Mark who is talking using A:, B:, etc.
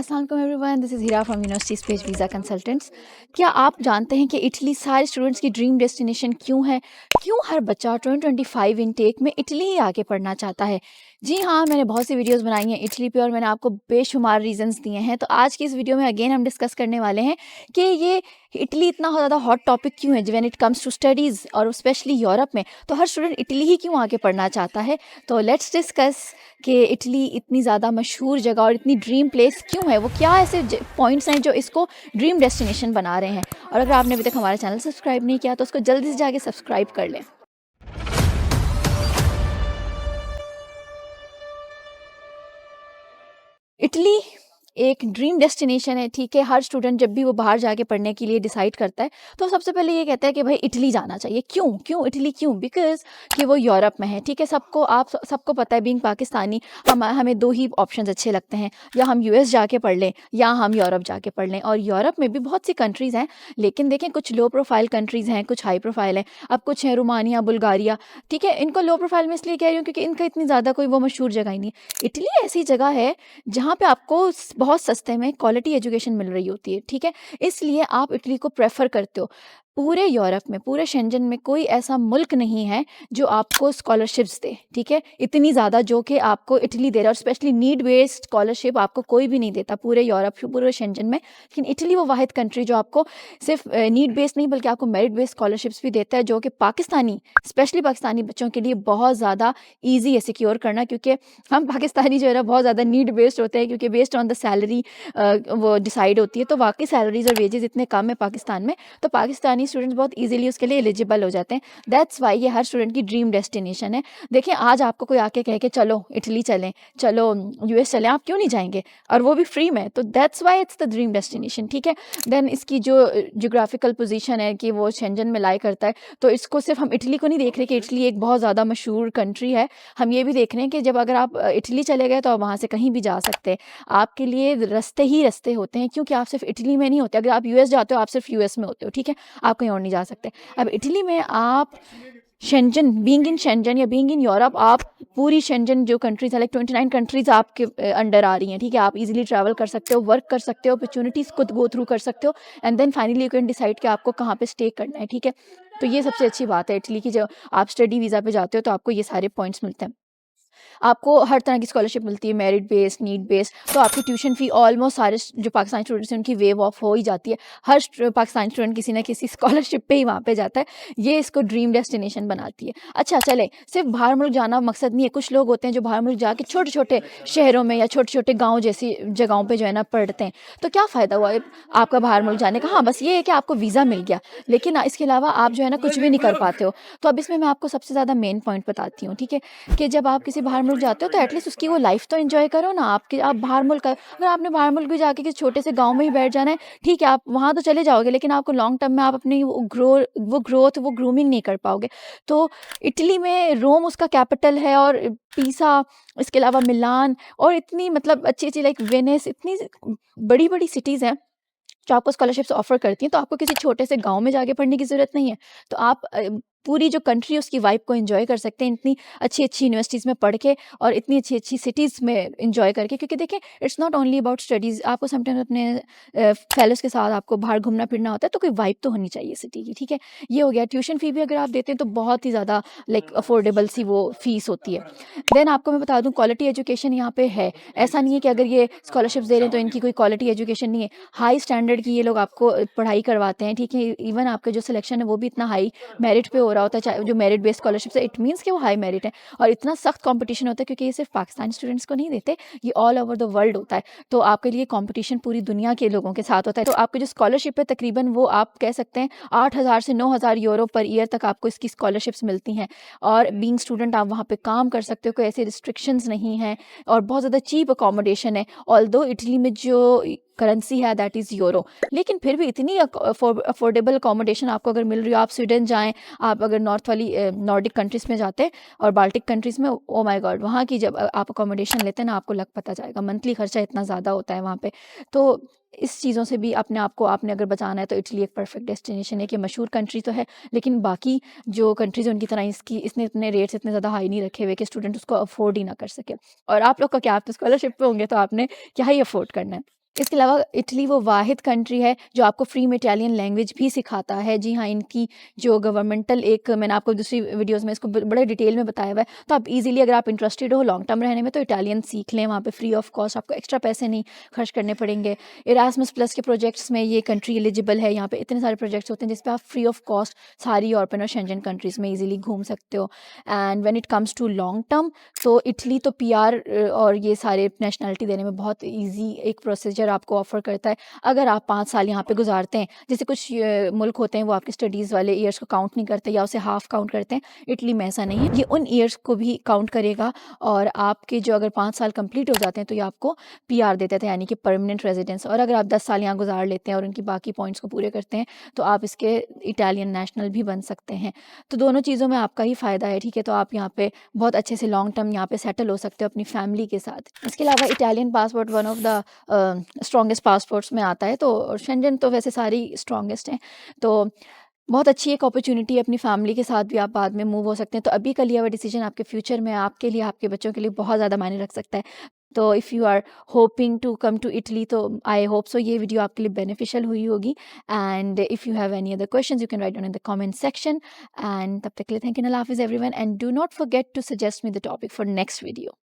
A: अस्सलाम वालेकुम everyone, this is Heera from University Space visa consultants. क्या आप जानते हैं कि इटली सारे स्टूडेंट्स की ड्रीम डेस्टिनेशन क्यों है? क्यों हर बच्चा 2025 इनटेक में इटली ही आके पढ़ना चाहता है? जी हाँ, मैंने बहुत सी वीडियोस बनाई हैं इटली पे और मैंने आपको बेशुमार रीज़न्स दिए हैं। तो आज की इस वीडियो में अगेन हम डिस्कस करने वाले हैं कि ये इटली इतना ज़्यादा हॉट टॉपिक क्यों है when it comes to studies और स्पेशली यूरोप में। तो हर स्टूडेंट इटली ही क्यों आके पढ़ना चाहता है? तो लेट्स डिस्कस कि इटली इतनी ज़्यादा मशहूर जगह और इतनी ड्रीम प्लेस क्यों है? वो क्या ऐसे पॉइंट्स हैं जो इसको ड्रीम डेस्टिनेशन बना रहे हैं? और अगर आपने अभी तक हमारा चैनल सब्सक्राइब नहीं किया तो उसको जल्दी से जाके सब्सक्राइब कर लें। इटली एक ड्रीम डेस्टिनेशन है, ठीक है। हर स्टूडेंट जब भी वो बाहर जाके पढ़ने के लिए डिसाइड करता है तो सबसे पहले ये कहता है कि भाई इटली जाना चाहिए। क्यों इटली क्यों? बिकॉज कि वो यूरोप में है, ठीक है। सबको पता है, बीइंग पाकिस्तानी हमें दो ही ऑप्शंस अच्छे लगते हैं, या हम यूएस जाके पढ़ लें या हम यूरोप जाके पढ़ लें। और यूरोप में भी बहुत सी कंट्रीज़ हैं, लेकिन देखें कुछ लो प्रोफाइल कंट्रीज़ हैं, कुछ हाई प्रोफाइल हैं। अब कुछ हैं रोमानिया, बुल्गारिया, ठीक है। इनको लो प्रोफाइल में इसलिए कह रही हूँ क्योंकि इनका इतनी ज़्यादा कोई वो मशहूर जगह ही नहीं है। इटली ऐसी जगह है जहाँ पे आपको बहुत सस्ते में क्वालिटी एजुकेशन मिल रही होती है, ठीक है। इसलिए आप इटली को प्रेफर करते हो। पूरे यूरोप में, पूरे शेंजन में कोई ऐसा मुल्क नहीं है जो आपको स्कॉलरशिप्स दे, ठीक है, इतनी ज़्यादा जो कि आपको इटली दे रहा है। और स्पेशली नीड बेस्ड स्कॉलरशिप आपको कोई भी नहीं देता पूरे यूरोप, पूरे शेंजन में। लेकिन इटली वो वाहिद कंट्री जो आपको सिर्फ नीड बेस्ड नहीं बल्कि आपको मेरिट बेस्ड स्कॉलरशिप्स भी देता है, जो कि स्पेशली पाकिस्तानी बच्चों के लिए बहुत ज़्यादा ईजी है सिक्योर करना। क्योंकि हम पाकिस्तानी जो है ना बहुत ज़्यादा नीड बेस्ड होते हैं, क्योंकि बेस्ड ऑन द सैलरी वो डिसाइड होती है। तो वाकई सैलरीज और वेजेस इतने कम है पाकिस्तान में, तो पाकिस्तानी स्टूडेंट्स बहुत इजीली उसके लिए एलिजिबल हो जाते हैं। दैट्स वाई ये हर स्टूडेंट की ड्रीम डेस्टिनेशन है। देखिए, आज आपको कोई आके कहे कि चलो इटली चलें, चलो यूएस चलें, आप क्यों नहीं जाएंगे? और वो भी फ्री में। तो that's why it's the dream destination, ठीक है। देन इसकी जो जोग्राफिकल पोजीशन है कि वो शेंजन में लाई करता है, तो इसको सिर्फ हम इटली को नहीं देख रहे कि इटली एक बहुत ज़्यादा मशहूर कंट्री है। हम ये भी देख रहे हैं कि जब अगर आप इटली चले गए तो आप वहाँ से कहीं भी जा सकते हैं। आपके लिए रास्ते ही रास्ते होते हैं, क्योंकि आप सिर्फ इटली में नहीं होते। अगर आप यूएस जाते हो आप सिर्फ यूएस में होते हो, ठीक है, आप कहीं और नहीं जा सकते। अब इटली में आप शेंजन, बीइंग इन शेंजन या बीइंग इन यूरोप, आप पूरी शेंजन जो कंट्रीज है, लाइक 29 कंट्रीज आपके अंडर आ रही हैं, ठीक है। आप इजीली ट्रैवल कर सकते हो, वर्क कर सकते हो, अपॉर्चुनिटीज़ को गो थ्रू कर सकते हो, and then finally you can decide कि आपको कहाँ पे स्टे करना है, ठीक है। तो ये सबसे अच्छी बात है इटली की। जब आप स्टडी वीज़ा पे जाते हो तो आपको ये सारे पॉइंट्स मिलते हैं। आपको हर तरह की स्कॉलरशिप मिलती है, मेरिट बेस्ड, नीड बेस्ड। तो आपकी ट्यूशन फ़ी ऑलमोस्ट सारे जो पाकिस्तानी स्टूडेंट्स हैं उनकी वेव ऑफ हो ही जाती है। हर पाकिस्तानी स्टूडेंट किसी न किसी स्कॉलरशिप पे ही वहाँ पे जाता है। ये इसको ड्रीम डेस्टिनेशन बनाती है। अच्छा चले, सिर्फ बाहर मुल्क जाना मकसद नहीं है। कुछ लोग होते हैं जो बाहर मुल्क जाके छोटे छोटे शहरों में या छोटे छोटे गाँव जैसी जगहों पर जो है ना पढ़ते हैं। तो क्या फ़ायदा हुआ आपका बाहर मुल्क जाने का? हाँ, बस ये है कि आपको वीज़ा मिल गया, लेकिन इसके अलावा आप जो है ना कुछ भी नहीं कर पाते हो। तो अब इसमें मैं आपको सबसे ज़्यादा मेन पॉइंट बताती हूँ, ठीक है, कि जब आप किसी बाहर मुल्क जाते हो तो एटलीस्ट उसकी वो लाइफ तो एंजॉय करो ना। आप बाहर मुल्क अगर आपने बाहर मुल्क भी जाके किसी छोटे से गांव में ही बैठ जाना है, ठीक है, आप वहां तो चले जाओगे, लेकिन आपको लॉन्ग टर्म में आप अपनी वो ग्रूमिंग नहीं कर पाओगे। तो इटली में रोम उसका कैपिटल है, और पीसा, इसके अलावा मिलान, और इतनी मतलब अच्छी अच्छी लाइक वेनिस, इतनी बड़ी बड़ी सिटीज़ हैं जो आपको स्कॉलरशिप्स ऑफर करती हैं। तो आपको किसी छोटे से गांव में जाके पढ़ने की ज़रूरत नहीं है। तो आप पूरी जो कंट्री है उसकी वाइब को एंजॉय कर सकते हैं इतनी अच्छी अच्छी यूनिवर्सिटीज़ में पढ़ के और इतनी अच्छी अच्छी सिटीज़ में एंजॉय करके। क्योंकि देखिए, it's not only about studies, आपको समटाइम्स अपने फेलोज़ के साथ आपको बाहर घूमना फिरना होता है, तो कोई वाइब तो होनी चाहिए सिटी की, ठीक है। ये हो गया। ट्यूशन फ़ी भी अगर आप देते हैं तो बहुत ही ज़्यादा लाइक अफोर्डेबल सी वो फ़ीस होती है। देन आपको मैं बता दूँ, क्वालिटी एजुकेशन यहाँ पे है। ऐसा नहीं है कि अगर ये स्कॉलरशिप्स दे रहे हैं तो इनकी कोई क्वालिटी एजुकेशन नहीं है। हाई स्टैंडर्ड की ये लोग आपको पढ़ाई करवाते हैं, ठीक है। इवन आपका जो सिलेक्शन है वो भी इतना हाई मेरिट पे हो रहा होता है, चाहे जो मेरिट बेस्ड स्कॉलरशिप है, इट मीन्स कि वो हाई मेरिट है। और इतना सख्त कंपटीशन होता है, क्योंकि ये सिर्फ पाकिस्तानी स्टूडेंट्स को नहीं देते, ये ऑल ओवर द वर्ल्ड होता है। तो आपके लिए कंपटीशन पूरी दुनिया के लोगों के साथ होता है। तो आपको जो स्कॉलरशिप है तकरीबन वो आप कह सकते हैं 8,000 से 9,000 यूरो पर ईयर तक आपको इसकी स्कॉलरशिप्स मिलती हैं। और बीइंग स्टूडेंट आप वहाँ पे काम कर सकते हो, कोई ऐसी रिस्ट्रिक्शंस नहीं है, और बहुत ज़्यादा चीप अकोमोडेशन है। ऑल्दो इटली में जो करेंसी है दैट इज़ यूरो, लेकिन फिर भी इतनी अफोर्डेबल अकोमोडेशन आपको अगर मिल रही हो। आप स्वीडन जाएं, आप अगर नॉर्थ वाली नॉर्डिक कंट्रीज़ में जाते हैं और बाल्टिक कंट्रीज़ में, ओ माय गॉड, वहाँ की जब आप अकोमोडेशन लेते हैं ना, आपको लग पता जाएगा मंथली खर्चा इतना ज़्यादा होता है वहाँ पे। तो इस चीज़ों से भी अपने आप को आपने अगर बचाना है तो इटली एक परफेक्ट डेस्टिनेशन है। कि मशहूर कंट्री तो है, लेकिन बाकी जो कंट्रीज़ हैं उनकी तरह इसने इतने रेट्स इतने ज़्यादा हाई नहीं रखे हुए कि स्टूडेंट उसको अफोर्ड ही ना कर सके। और आप लोग का क्या, आप तो स्कॉलरशिप पे होंगे तो आपने क्या ही अफोर्ड करना है। इसके अलावा इटली वो वाहिद कंट्री है जो आपको फ्री में इटालियन लैंग्वेज भी सिखाता है। जी हाँ, इनकी जो गवर्नमेंटल एक मैंने आपको दूसरी वीडियोस में इसको बड़े डिटेल में बताया हुआ है, तो आप इजीली अगर आप इंटरेस्टेड हो लॉन्ग टर्म रहने में तो इटालियन सीख लें, वहाँ पे फ्री ऑफ कॉस्ट, आपको एक्स्ट्रा पैसे नहीं खर्च करने पड़ेंगे। इरास्मस प्लस के प्रोजेक्ट्स में ये कंट्री एलिजिबल है। यहाँ पे इतने सारे प्रोजेक्ट्स होते हैं जिस पे आप फ्री ऑफ कॉस्ट सारी यूरोपियन और शेंजन कंट्रीज़ में ईजिली घूम सकते हो। And when it comes to long term, तो इटली तो पीआर और ये सारे नेशनलिटी देने में बहुत ईजी एक प्रोसीजर आपको ऑफर करता है। अगर आप 5 साल यहाँ पे गुजारते हैं, जैसे कुछ मुल्क होते हैं वो आपके स्टडीज़ वाले ईयर्स को काउंट नहीं करते या उसे हाफ काउंट करते हैं, इटली में ऐसा नहीं है। ये उन ईयर्स को भी काउंट करेगा और आपके जो अगर 5 साल कंप्लीट हो जाते हैं तो ये आपको पीआर देते थे, यानी कि परमानेंट रेजिडेंस। और अगर आप 10 साल यहाँ गुजार लेते हैं और उनकी बाकी पॉइंट्स को पूरे करते हैं तो आप इसके इटालियन नेशनल भी बन सकते हैं। तो दोनों चीज़ों में आपका ही फ़ायदा है, ठीक है? तो आप यहाँ पे बहुत अच्छे से लॉन्ग टर्म यहाँ पे सेटल हो सकते हो अपनी फैमिली के साथ। इसके अलावा Italian passport one of the strongest passports में आता है, तो शेंजन तो वैसे सारी स्ट्रॉन्गेस्ट हैं। तो बहुत अच्छी एक अपॉर्चुनिटी है, अपनी फैमिली के साथ भी आप बाद में मूव हो सकते हैं। तो अभी का लिया हुआ डिसीजन आपके फ्यूचर में, आपके लिए, आपके बच्चों के लिए बहुत ज़्यादा मायने रख सकता है। तो if you are hoping to come to Italy, तो आई होप सो ये वीडियो आपके लिए बेनिफिशियल हुई होगी। And if you have any other questions you can write down in the comment section. And तब तक के लिए थैंक यू, अल्लाह हाफिज़ everyone, and do not forget to suggest me the topic for next video.